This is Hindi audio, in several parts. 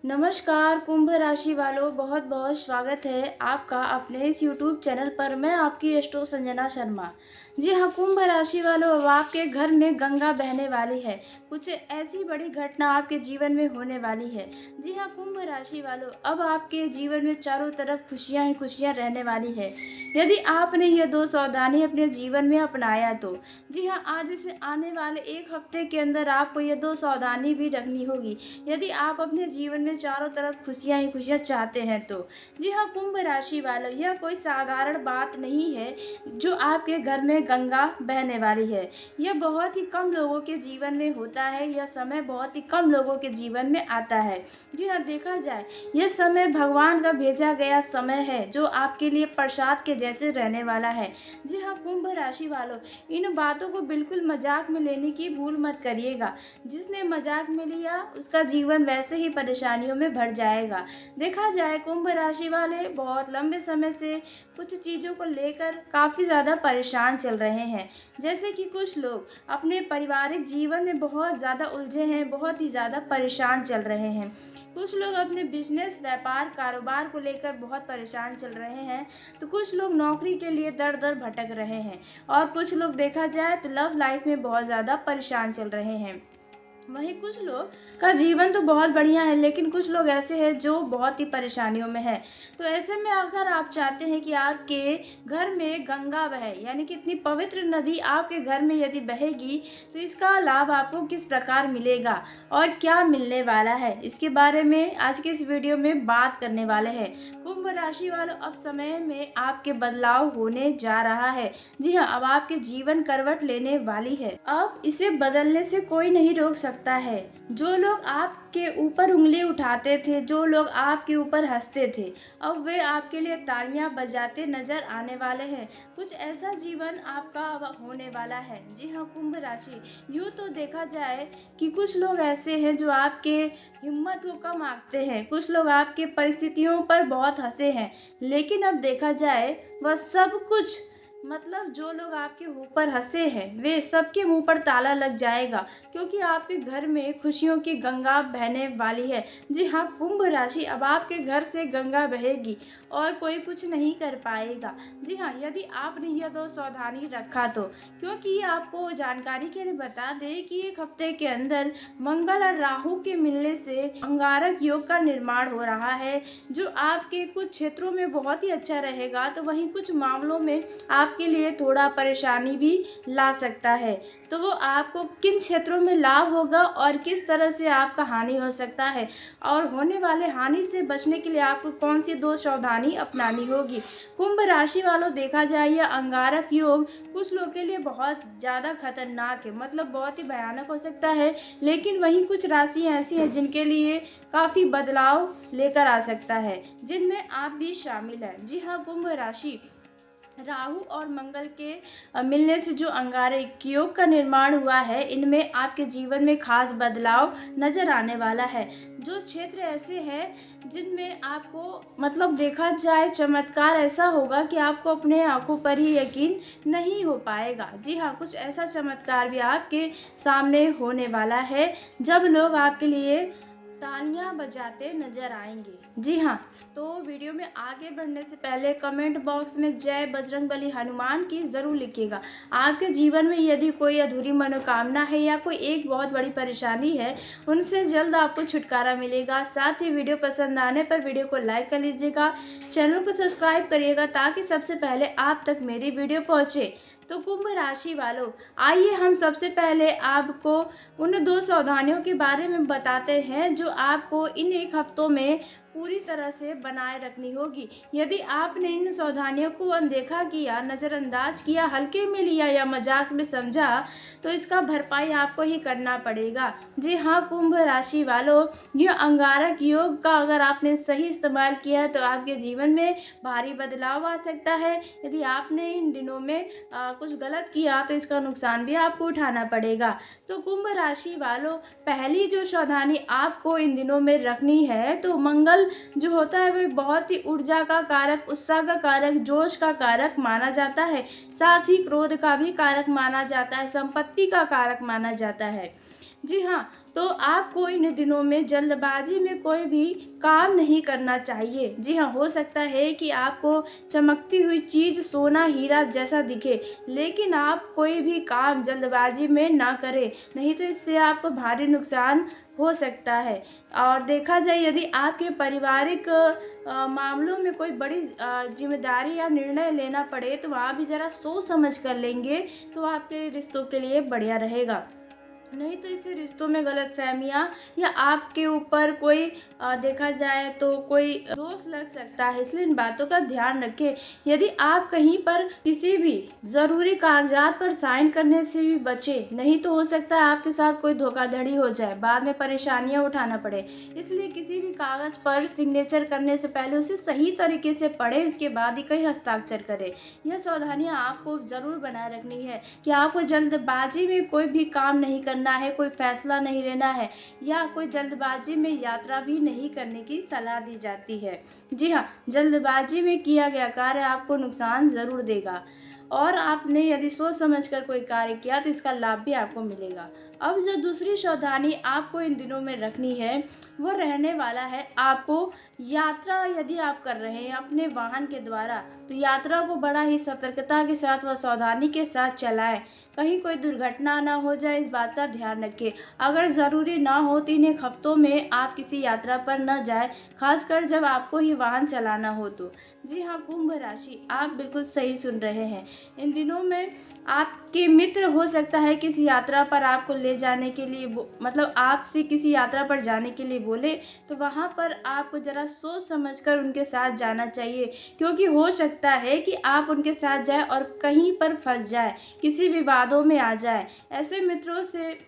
नमस्कार कुंभ राशि वालों, बहुत बहुत स्वागत है आपका अपने इस यूट्यूब चैनल पर। मैं आपकी एस्ट्रो संजना शर्मा। जी हाँ कुंभ राशि वालों, अब आपके घर में गंगा बहने वाली है। कुछ ऐसी बड़ी घटना आपके जीवन में होने वाली है। जी हाँ कुंभ राशि वालों, अब आपके जीवन में चारों तरफ खुशियाँ ही खुशियाँ रहने वाली है। यदि आपने ये दो सावधानी अपने जीवन में अपनाया तो जी हाँ, आज से आने वाले एक हफ्ते के अंदर आपको ये दो सावधानी भी रखनी होगी। यदि आप अपने जीवन में चारों तरफ खुशियां ही खुशियां चाहते हैं तो जी हाँ कुंभ राशि वालों, यह कोई साधारण बात नहीं है जो आपके घर में गंगा बहने वाली है। यह बहुत ही कम लोगों के जीवन में होता है। यह समय बहुत ही कम लोगों के जीवन में आता है। जी हाँ, देखा जाए यह समय भगवान का भेजा गया समय है जो आपके लिए प्रसाद के जैसे रहने वाला है। जी हाँ कुंभ राशि वालों, इन बातों को बिल्कुल मजाक में लेने की भूल मत करिएगा। जिसने मजाक में लिया उसका जीवन वैसे ही परेशानियों में भर जाएगा। देखा जाए कुंभ राशि वाले बहुत लंबे समय से कुछ चीज़ों को लेकर काफ़ी ज़्यादा परेशान चल रहे हैं। जैसे कि कुछ लोग अपने पारिवारिक जीवन में बहुत ज़्यादा उलझे हैं, बहुत ही ज़्यादा परेशान चल रहे हैं। कुछ लोग अपने बिजनेस, व्यापार, कारोबार को लेकर बहुत परेशान चल रहे हैं। तो कुछ लोग नौकरी के लिए दर दर भटक रहे हैं। और कुछ लोग देखा जाए तो लव लाइफ में बहुत ज़्यादा परेशान चल रहे हैं। वहीं कुछ लोग का जीवन तो बहुत बढ़िया है, लेकिन कुछ लोग ऐसे हैं जो बहुत ही परेशानियों में है। तो ऐसे में अगर आप चाहते हैं कि आपके घर में गंगा बहे, यानी कि इतनी पवित्र नदी आपके घर में यदि बहेगी तो इसका लाभ आपको किस प्रकार मिलेगा और क्या मिलने वाला है, इसके बारे में आज के इस वीडियो में बात करने वाले हैं। कुंभ राशि वालों, अब समय में आपके बदलाव होने जा रहा है। जी हाँ, अब आपके जीवन करवट लेने वाली है। अब इसे बदलने से कोई नहीं रोक सकता है। जो लोग आपके ऊपर उंगली उठाते थे, जो लोग आपके ऊपर हंसते थे, अब वे आपके लिए तालियां बजाते नजर आने वाले हैं। कुछ ऐसा जीवन आपका अब होने वाला है। जी हाँ कुंभ राशि, यूँ तो देखा जाए कि कुछ लोग ऐसे हैं जो आपके हिम्मत को कम आंकते हैं। कुछ लोग आपके परिस्थितियों पर बहुत हंसे हैं, लेकिन अब देखा जाए वह सब कुछ, मतलब जो लोग आपके ऊपर हंसे हैं वे सबके मुंह पर ताला लग जाएगा, क्योंकि आपके घर में खुशियों की गंगा बहने वाली है। जी हाँ कुंभ राशि, अब आपके घर से गंगा बहेगी और कोई कुछ नहीं कर पाएगा। जी हाँ, यदि आपने यह दो सावधानी रखा तो, क्योंकि ये आपको जानकारी के लिए बता दें कि एक हफ्ते के अंदर मंगल और राहु के मिलने से अंगारक योग का निर्माण हो रहा है, जो आपके कुछ क्षेत्रों में बहुत ही अच्छा रहेगा तो वहीं कुछ मामलों में आपके लिए थोड़ा परेशानी भी ला सकता है। तो वो आपको किन क्षेत्रों में लाभ होगा और किस तरह से आपका हानि हो सकता है, और होने वाले हानि से बचने के लिए आपको कौन सी दो सावधानी अपनानी होगी। कुंभ राशि वालों, देखा जाए यह अंगारक योग कुछ लोगों के लिए बहुत ज़्यादा खतरनाक है, मतलब बहुत ही भयानक हो सकता है। लेकिन वहीं कुछ राशियाँ ऐसी हैं जिनके लिए काफ़ी बदलाव लेकर आ सकता है, जिनमें आप भी शामिल हैं। जी हाँ कुंभ राशि, राहु और मंगल के मिलने से जो अंगारक योग का निर्माण हुआ है, इनमें आपके जीवन में खास बदलाव नजर आने वाला है। जो क्षेत्र ऐसे हैं जिनमें आपको, मतलब देखा जाए चमत्कार ऐसा होगा कि आपको अपने आंखों पर ही यकीन नहीं हो पाएगा। जी हाँ, कुछ ऐसा चमत्कार भी आपके सामने होने वाला है जब लोग आपके लिए तालियां बजाते नजर आएंगे। जी हाँ, तो वीडियो में आगे बढ़ने से पहले कमेंट बॉक्स में जय बजरंगबली हनुमान की ज़रूर लिखिएगा। आपके जीवन में यदि कोई अधूरी मनोकामना है या कोई एक बहुत बड़ी परेशानी है, उनसे जल्द आपको छुटकारा मिलेगा। साथ ही वीडियो पसंद आने पर वीडियो को लाइक कर लीजिएगा, चैनल को सब्सक्राइब करिएगा ताकि सबसे पहले आप तक मेरी वीडियो पहुँचे। तो कुंभ राशि वालों, आइए हम सबसे पहले आपको उन दो सावधानियों के बारे में बताते हैं जो आपको इन एक हफ्तों में पूरी तरह से बनाए रखनी होगी। यदि आपने इन सावधानियों को अनदेखा किया, नज़रअंदाज किया, हल्के में लिया या मजाक में समझा, तो इसका भरपाई आपको ही करना पड़ेगा। जी हाँ कुंभ राशि वालों, यह अंगारक योग का अगर आपने सही इस्तेमाल किया तो आपके जीवन में भारी बदलाव आ सकता है। यदि आपने इन दिनों में कुछ गलत किया तो इसका नुकसान भी आपको उठाना पड़ेगा। तो कुंभ राशि वालों, पहली जो सावधानी आपको इन दिनों में रखनी है, तो मंगल जो होता है वह बहुत ही ऊर्जा का कारक, उत्साह का कारक, जोश का कारक माना जाता है। साथ ही क्रोध का भी कारक माना जाता है, संपत्ति का कारक माना जाता है। जी हाँ, तो आपको इन दिनों में जल्दबाज़ी में कोई भी काम नहीं करना चाहिए। जी हाँ, हो सकता है कि आपको चमकती हुई चीज़ सोना, हीरा जैसा दिखे, लेकिन आप कोई भी काम जल्दबाज़ी में ना करें, नहीं तो इससे आपको भारी नुकसान हो सकता है। और देखा जाए, यदि आपके पारिवारिक मामलों में कोई बड़ी ज़िम्मेदारी या निर्णय लेना पड़े, तो वहाँ भी ज़रा सोच समझ कर लेंगे, तो आपके रिश्तों के लिए बढ़िया रहेगा। नहीं तो इससे रिश्तों में गलतफ़हमियाँ या आपके ऊपर कोई देखा जाए तो कोई दोष लग सकता है, इसलिए इन बातों का ध्यान रखें। यदि आप कहीं पर किसी भी ज़रूरी कागज़ात पर साइन करने से भी बचें, नहीं तो हो सकता है आपके साथ कोई धोखाधड़ी हो जाए, बाद में परेशानियाँ उठाना पड़े। इसलिए किसी भी कागज़ पर सिग्नेचर करने से पहले उसे सही तरीके से पढ़ें, उसके बाद ही कहीं हस्ताक्षर करें। यह सावधानियाँ आपको ज़रूर बनाए रखनी है कि आपको जल्दबाज़ी में कोई भी काम नहीं करना है, कोई फ़ैसला नहीं लेना है या कोई जल्दबाज़ी में यात्रा भी नहीं करने की सलाह दी जाती है। जी हाँ, जल्दबाज़ी में किया गया कार्य आपको नुकसान ज़रूर देगा और आपने यदि सोच समझ कर कोई कार्य किया तो इसका लाभ भी आपको मिलेगा। अब जो दूसरी सावधानी आपको इन दिनों में रखनी है, वो रहने वाला है आपको यात्रा यदि आप कर रहे हैं अपने वाहन के द्वारा, तो यात्रा को बड़ा ही सतर्कता के साथ व सावधानी के साथ चलाएँ। कहीं कोई दुर्घटना ना हो जाए, इस बात का ध्यान रखें। अगर ज़रूरी ना हो 3-1 हफ्तों में आप किसी यात्रा पर न जाएँ, ख़ासकर जब आपको ही वाहन चलाना हो तो। जी हाँ, कुंभ राशि, आप बिल्कुल सही सुन रहे हैं। इन दिनों में आपके मित्र हो सकता है किसी यात्रा पर आपको ले जाने के लिए मतलब आपसे किसी यात्रा पर जाने के लिए बोले, तो वहाँ पर आपको ज़रा सोच समझकर उनके साथ जाना चाहिए, क्योंकि हो सकता है कि आप उनके साथ जाएँ और कहीं पर फँस जाएँ, किसी विवादों में आ जाएँ। ऐसे मित्रों से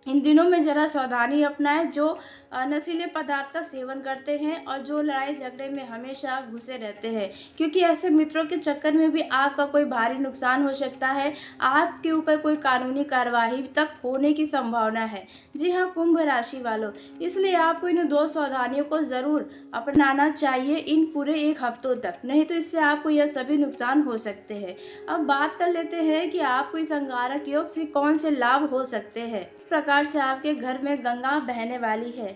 इन दिनों में ज़रा सावधानी अपनाएं जो नशीले पदार्थ का सेवन करते हैं और जो लड़ाई झगड़े में हमेशा घुसे रहते हैं, क्योंकि ऐसे मित्रों के चक्कर में भी आपका कोई भारी नुकसान हो सकता है, आपके ऊपर कोई कानूनी कार्यवाही तक होने की संभावना है। जी हाँ, कुंभ राशि वालों, इसलिए आपको इन 2 सावधानियों को ज़रूर अपनाना चाहिए इन पूरे 1 हफ्तों तक, नहीं तो इससे आपको यह सभी नुकसान हो सकते हैं। अब बात कर लेते हैं कि आपको इस अंगारक योग से कौन से लाभ हो सकते हैं। इस प्रकार से आपके घर में गंगा बहने वाली है,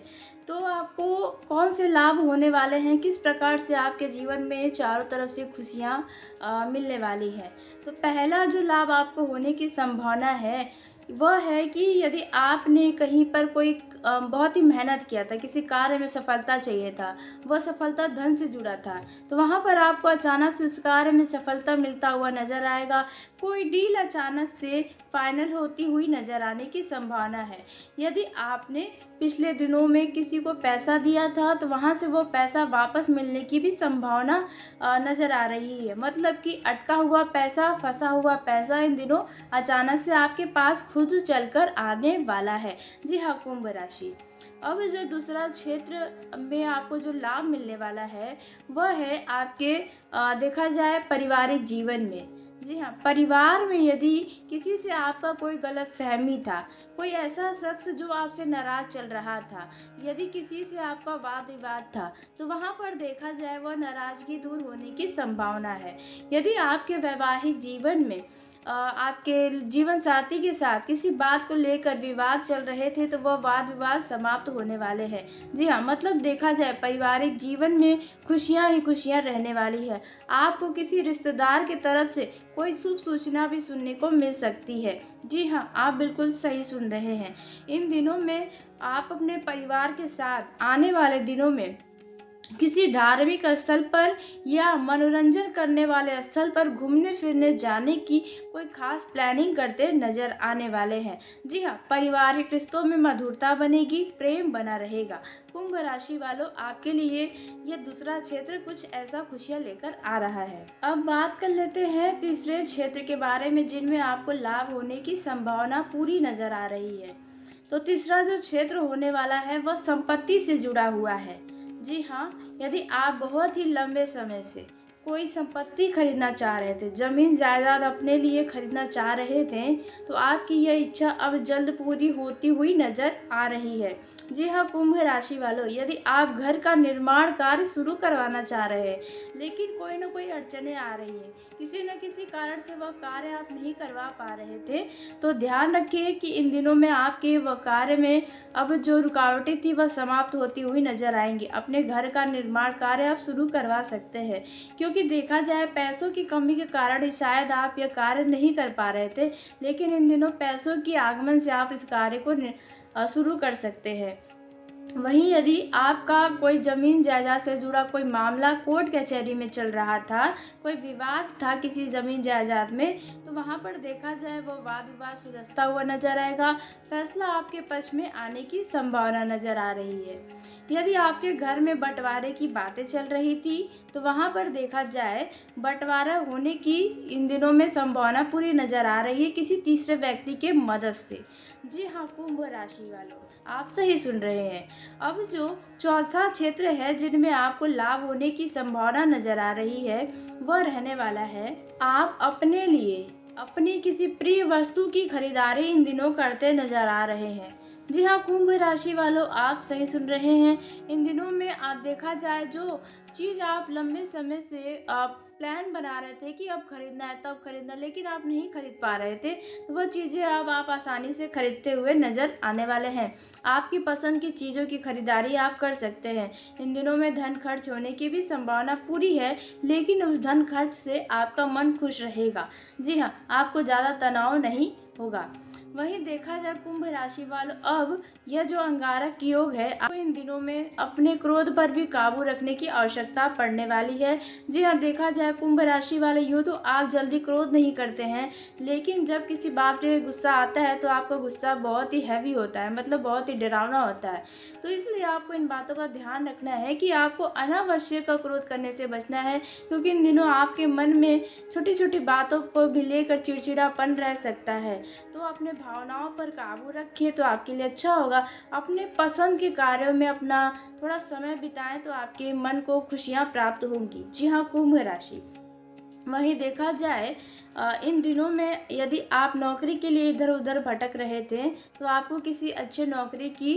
तो आपको कौन से लाभ होने वाले हैं, किस प्रकार से आपके जीवन में चारों तरफ से खुशियाँ मिलने वाली हैं। तो पहला जो लाभ आपको होने की संभावना है, वह है कि यदि आपने कहीं पर कोई बहुत ही मेहनत किया था, किसी कार्य में सफलता चाहिए था, वह सफलता धन से जुड़ा था, तो वहाँ पर आपको अचानक से उस कार्य में सफलता मिलता हुआ नज़र आएगा। कोई डील अचानक से फाइनल होती हुई नज़र आने की संभावना है। यदि आपने पिछले दिनों में किसी को पैसा दिया था, तो वहाँ से वो पैसा वापस मिलने की भी संभावना नज़र आ रही है। मतलब कि अटका हुआ पैसा, फँसा हुआ पैसा इन दिनों अचानक से आपके पास खुद चलकर आने वाला है। जी हाँ, कुंभ राशि। अब जो दूसरा क्षेत्र में आपको जो लाभ मिलने वाला है, वह है आपके देखा जाए पारिवारिक जीवन में। जी हाँ, परिवार में यदि किसी से आपका कोई गलतफ़हमी था, कोई ऐसा शख्स जो आपसे नाराज़ चल रहा था, यदि किसी से आपका वाद-विवाद था, तो वहाँ पर देखा जाए वह नाराज़गी दूर होने की संभावना है। यदि आपके वैवाहिक जीवन में आपके जीवन साथी के साथ किसी बात को लेकर विवाद चल रहे थे, तो वह वाद-विवाद समाप्त होने वाले हैं। जी हाँ, मतलब देखा जाए पारिवारिक जीवन में खुशियाँ ही खुशियाँ रहने वाली है। आपको किसी रिश्तेदार की तरफ से कोई शुभ सूचना भी सुनने को मिल सकती है। जी हाँ, आप बिल्कुल सही सुन रहे हैं। इन दिनों में आप अपने परिवार के साथ आने वाले दिनों में किसी धार्मिक स्थल पर या मनोरंजन करने वाले स्थल पर घूमने फिरने जाने की कोई खास प्लानिंग करते नजर आने वाले हैं। जी हाँ, पारिवारिक रिश्तों में मधुरता बनेगी, प्रेम बना रहेगा। कुंभ राशि वालों, आपके लिए यह दूसरा क्षेत्र कुछ ऐसा खुशियाँ लेकर आ रहा है। अब बात कर लेते हैं तीसरे क्षेत्र के बारे में, जिनमें आपको लाभ होने की संभावना पूरी नजर आ रही है। तो तीसरा जो क्षेत्र होने वाला है, वह संपत्ति से जुड़ा हुआ है। जी हाँ, यदि आप बहुत ही लंबे समय से कोई संपत्ति खरीदना चाह रहे थे, ज़मीन जायदाद अपने लिए खरीदना चाह रहे थे, तो आपकी यह इच्छा अब जल्द पूरी होती हुई नज़र आ रही है। जी हाँ, कुंभ राशि वालों, यदि आप घर का निर्माण कार्य शुरू करवाना चाह रहे हैं, लेकिन कोई ना कोई अड़चनें आ रही है, किसी न किसी कारण से वह कार्य आप नहीं करवा पा रहे थे, तो ध्यान रखिए कि इन दिनों में आपके वह कार्य में अब जो रुकावटें थी वह समाप्त होती हुई नज़र आएंगी। अपने घर का निर्माण कार्य आप शुरू करवा सकते हैं, क्योंकि देखा जाए पैसों की कमी के कारण ही शायद आप यह कार्य नहीं कर पा रहे थे, लेकिन इन दिनों पैसों की आगमन से आप इस कार्य को शुरू कर सकते हैं। वहीं यदि आपका कोई ज़मीन जायदाद से जुड़ा कोई मामला कोर्ट कचहरी में चल रहा था, कोई विवाद था किसी ज़मीन जायदाद में, तो वहाँ पर देखा जाए वो वाद विवाद सुलझता हुआ नजर आएगा। फैसला आपके पक्ष में आने की संभावना नजर आ रही है। यदि आपके घर में बंटवारे की बातें चल रही थी, तो वहाँ पर देखा जाए बंटवारा होने की इन दिनों में संभावना पूरी नज़र आ रही है किसी तीसरे व्यक्ति के मदद से। जी हाँ, कुंभ राशि वालों, आप सही सुन रहे हैं। अब जो चौथा क्षेत्र है जिनमें आपको लाभ होने की संभावना नजर आ रही है, वह रहने वाला है आप अपने लिए अपनी किसी प्रिय वस्तु की खरीदारी इन दिनों करते नजर आ रहे हैं। जी हाँ, कुंभ राशि वालों, आप सही सुन रहे हैं। इन दिनों में देखा जाए जो चीज़ आप लंबे समय से आप प्लान बना रहे थे कि अब खरीदना है तब खरीदना, लेकिन आप नहीं खरीद पा रहे थे, तो वह चीज़ें अब आप आसानी से खरीदते हुए नज़र आने वाले हैं। आपकी पसंद की चीज़ों की खरीदारी आप कर सकते हैं। इन दिनों में धन खर्च होने की भी संभावना पूरी है, लेकिन उस धन खर्च से आपका मन खुश रहेगा। जी हाँ, आपको ज़्यादा तनाव नहीं होगा। वहीं देखा जाए कुंभ राशि वालों, अब यह जो अंगारक योग है, आपको इन दिनों में अपने क्रोध पर भी काबू रखने की आवश्यकता पड़ने वाली है। जी हाँ, देखा जाए कुंभ राशि वाले यूँ तो आप जल्दी क्रोध नहीं करते हैं, लेकिन जब किसी बात पे गुस्सा आता है तो आपका गुस्सा बहुत ही हैवी होता है, मतलब बहुत ही डरावना होता है। तो इसलिए आपको इन बातों का ध्यान रखना है कि आपको अनावश्यक क्रोध करने से बचना है, क्योंकि इन दिनों आपके मन में छोटी छोटी बातों को भी लेकर चिड़चिड़ापन रह सकता है। तो अपने भावनाओं पर काबू रखिए तो आपके लिए अच्छा होगा। अपने पसंद के कार्यों में अपना थोड़ा समय बिताएं तो आपके मन को खुशियां प्राप्त होंगी। जी हाँ, कुंभ राशि। वहीं देखा जाए इन दिनों में यदि आप नौकरी के लिए इधर उधर भटक रहे थे, तो आपको किसी अच्छे नौकरी की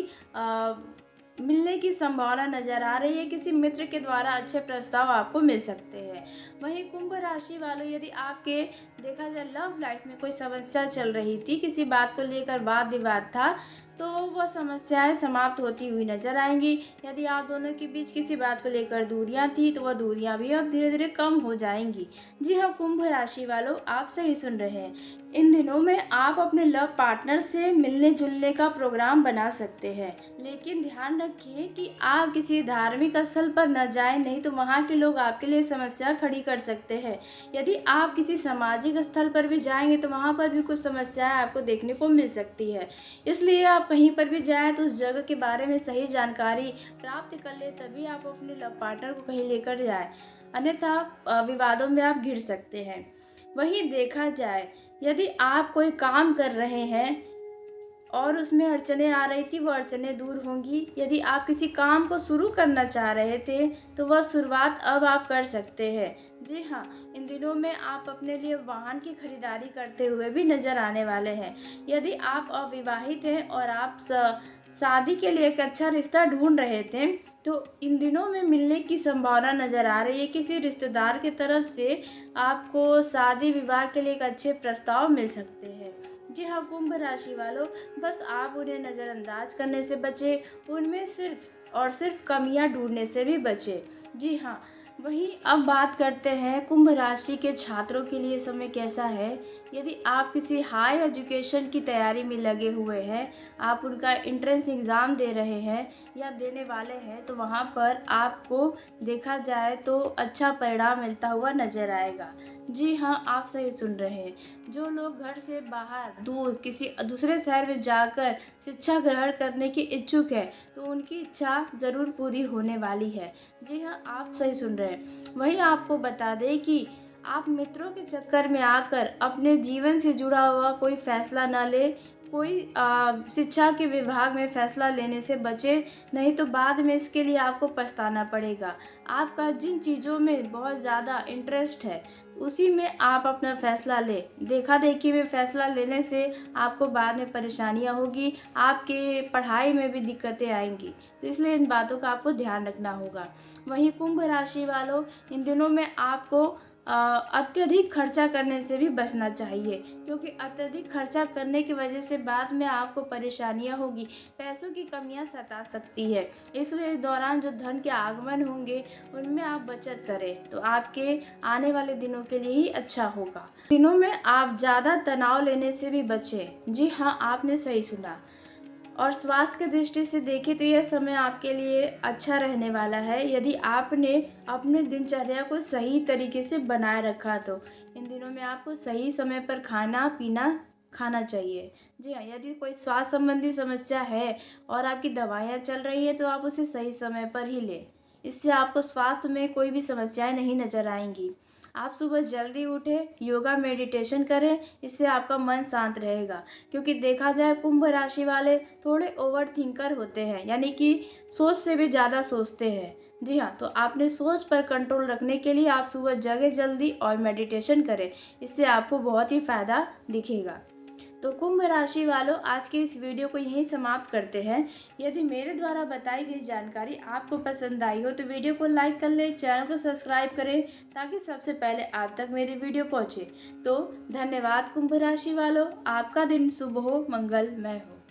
मिलने की संभावना नजर आ रही है। किसी मित्र के द्वारा अच्छे प्रस्ताव आपको मिल सकते हैं। वहीं कुंभ राशि वालों, यदि आपके देखा जाए लव लाइफ में कोई समस्या चल रही थी, किसी बात को लेकर वाद विवाद था, तो वह समस्याएं समाप्त होती हुई नजर आएंगी। यदि आप दोनों के बीच किसी बात को लेकर दूरियां थी, तो वह दूरियां भी अब धीरे धीरे कम हो जाएंगी। जी हाँ, कुंभ राशि वालों, आप सही सुन रहे हैं। इन दिनों में आप अपने लव पार्टनर से मिलने जुलने का प्रोग्राम बना सकते हैं, लेकिन ध्यान रखिए कि आप किसी धार्मिक स्थल पर न जाएं, नहीं तो वहाँ के लोग आपके लिए समस्या खड़ी कर सकते हैं। यदि आप किसी सामाजिक स्थल पर भी जाएंगे तो वहाँ पर भी कुछ समस्याएं आपको देखने को मिल सकती है। इसलिए आप कहीं पर भी जाएं तो उस जगह के बारे में सही जानकारी प्राप्त कर ले, तभी आप अपने लव पार्टनर को कहीं लेकर जाएं, अन्यथा विवादों में आप घिर सकते हैं। वहीं देखा जाए यदि आप कोई काम कर रहे हैं और उसमें अड़चनें आ रही थी, वो अड़चनें दूर होंगी। यदि आप किसी काम को शुरू करना चाह रहे थे, तो वह शुरुआत अब आप कर सकते हैं। जी हाँ, इन दिनों में आप अपने लिए वाहन की खरीदारी करते हुए भी नजर आने वाले हैं। यदि आप अविवाहित हैं और आप शादी के लिए एक अच्छा रिश्ता ढूंढ रहे थे, तो इन दिनों में मिलने की संभावना नज़र आ रही है। किसी रिश्तेदार की तरफ से आपको शादी विवाह के लिए एक अच्छे प्रस्ताव मिल सकते हैं। जी हाँ, कुंभ राशि वालों, बस आप उन्हें नज़रअंदाज करने से बचें, उनमें सिर्फ और सिर्फ कमियां ढूंढने से भी बचें। जी हाँ, वहीं अब बात करते हैं कुंभ राशि के छात्रों के लिए समय कैसा है। यदि आप किसी हाई एजुकेशन की तैयारी में लगे हुए हैं, आप उनका एंट्रेंस एग्ज़ाम दे रहे हैं या देने वाले हैं, तो वहाँ पर आपको देखा जाए तो अच्छा परिणाम मिलता हुआ नज़र आएगा। जी हाँ, आप सही सुन रहे हैं। जो लोग घर से बाहर दूर किसी दूसरे शहर में जाकर शिक्षा ग्रहण करने के इच्छुक हैं, तो उनकी इच्छा ज़रूर पूरी होने वाली है। जी हाँ, आप सही सुन रहे हैं। वहीं आपको बता दें कि आप मित्रों के चक्कर में आकर अपने जीवन से जुड़ा हुआ कोई फैसला न लें, कोई शिक्षा के विभाग में फ़ैसला लेने से बचें, नहीं तो बाद में इसके लिए आपको पछताना पड़ेगा। आपका जिन चीज़ों में बहुत ज़्यादा इंटरेस्ट है, उसी में आप अपना फ़ैसला लें। देखा-देखी में फ़ैसला लेने से आपको बाद में परेशानियाँ होगी, आपके पढ़ाई में भी दिक्कतें आएँगी। तो इसलिए इन बातों का आपको ध्यान रखना होगा। वहीं कुंभ राशि वालों, इन दिनों में आपको अत्यधिक खर्चा करने से भी बचना चाहिए, क्योंकि अत्यधिक खर्चा करने की वजह से बाद में आपको परेशानियाँ होगी, पैसों की कमियाँ सता सकती है। इसलिए इस दौरान जो धन के आगमन होंगे, उनमें आप बचत करें, तो आपके आने वाले दिनों के लिए ही अच्छा होगा। दिनों में आप ज़्यादा तनाव लेने से भी बचें। जी हाँ, आपने सही सुना। और स्वास्थ्य की दृष्टि से देखें तो यह समय आपके लिए अच्छा रहने वाला है, यदि आपने अपने दिनचर्या को सही तरीके से बनाए रखा तो। इन दिनों में आपको सही समय पर खाना-पीना खाना चाहिए। जी हाँ, यदि कोई स्वास्थ्य संबंधी समस्या है और आपकी दवाइयाँ चल रही हैं, तो आप उसे सही समय पर ही लें। इससे आपको स्वास्थ्य में कोई भी समस्याएँ नहीं नज़र आएँगी। आप सुबह जल्दी उठें, योगा मेडिटेशन करें, इससे आपका मन शांत रहेगा। क्योंकि देखा जाए कुंभ राशि वाले थोड़े ओवरथिंकर होते हैं, यानी कि सोच से भी ज़्यादा सोचते हैं। जी हाँ, तो आपने सोच पर कंट्रोल रखने के लिए आप सुबह जगें जल्दी और मेडिटेशन करें, इससे आपको बहुत ही फ़ायदा दिखेगा। तो कुंभ राशि वालों, आज की इस वीडियो को यहीं समाप्त करते हैं। यदि मेरे द्वारा बताई गई जानकारी आपको पसंद आई हो तो वीडियो को लाइक कर लें, चैनल को सब्सक्राइब करें, ताकि सबसे पहले आप तक मेरी वीडियो पहुंचे। तो धन्यवाद कुंभ राशि वालों, आपका दिन शुभ हो, मंगलमय हो।